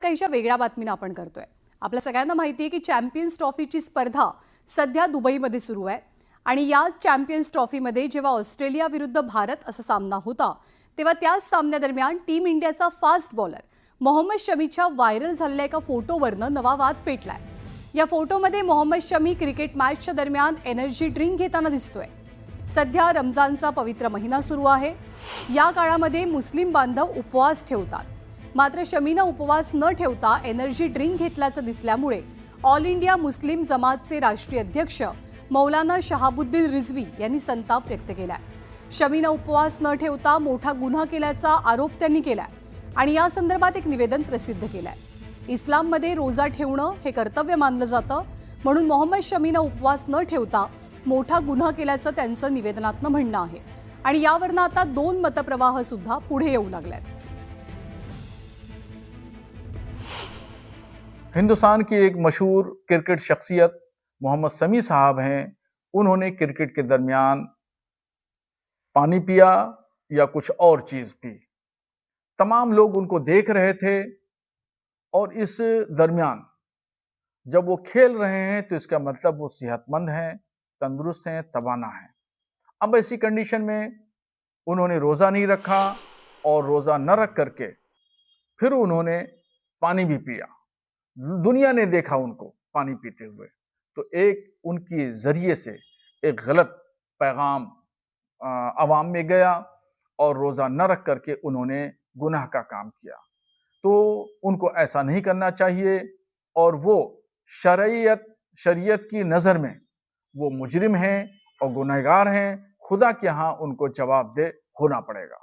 एका वेगळ्या बातमीनं आपण करतोय। आपल्या सगळ्यांना माहिती आहे की चॅम्पियन्स ट्रॉफीची स्पर्धा सध्या दुबईमध्ये सुरू आहे आणि या चॅम्पियन्स ट्रॉफीमध्ये जेव्हा ऑस्ट्रेलिया विरुद्ध भारत असा सामना होता तेव्हा त्याच सामन्यादरम्यान टीम इंडियाचा फास्ट बॉलर मोहम्मद शमीच्या व्हायरल झालेल्या एका फोटोवरनं नवा वाद पेटलाय। या फोटोमध्ये मोहम्मद शमी क्रिकेट मॅचच्या दरम्यान एनर्जी ड्रिंक घेताना दिसतोय। सध्या रमजानचा पवित्र महिना सुरू आहे। या काळामध्ये मुस्लिम बांधव उपवास ठेवतात, मात्र शमीनं उपवास न ठेवता एनर्जी ड्रिंक घेतल्याचं दिसल्यामुळे ऑल इंडिया मुस्लिम जमातचे राष्ट्रीय अध्यक्ष मौलाना शहाबुद्दीन रिझवी यांनी संताप व्यक्त केलाय। शमीनं उपवास न ठेवता मोठा गुन्हा केल्याचा आरोप त्यांनी केलाय आणि या संदर्भात एक निवेदन प्रसिद्ध केलंय। इस्लाममध्ये रोजा ठेवणं हे कर्तव्य मानलं जातं, म्हणून मोहम्मद शमीनं उपवास न ठेवता मोठा गुन्हा केल्याचं त्यांचं निवेदनातनं म्हणणं आहे आणि यावरनं आता दोन मतप्रवाह सुद्धा पुढे येऊ लागलेत। हिंदुस्तान की एक मशहूर क्रिकेट शख्सियत मोहम्मद शमी साहब हैं। उन्होंने क्रिकेट के दरमियान पानी पिया या कुछ और चीज पी। तमाम लोग उनको देख रहे थे और इस दरमियान जब वो खेल रहे हैं तो इसका मतलब वो सेहतमंद हैं, तंदुरुस्त हैं, तवाना हैं। अब ऐसी कंडीशन में उन्होंने रोजा नहीं रखा और रोजा न रख करके फिर उन्होंने पानी भी पिया। दुनिया ने देखा उनको पानी पीते हुए, तो एक उनके जरिए से एक गलत पैगाम आवाम में गया और रोजा न रख करके उन्होंने गुनाह का काम किया। तो उनको ऐसा नहीं करना चाहिए और वो शरीयत की नजर में वो मुजरिम हैं और गुनहगार हैं। खुदा के यहाँ उनको जवाबदेह होना पड़ेगा।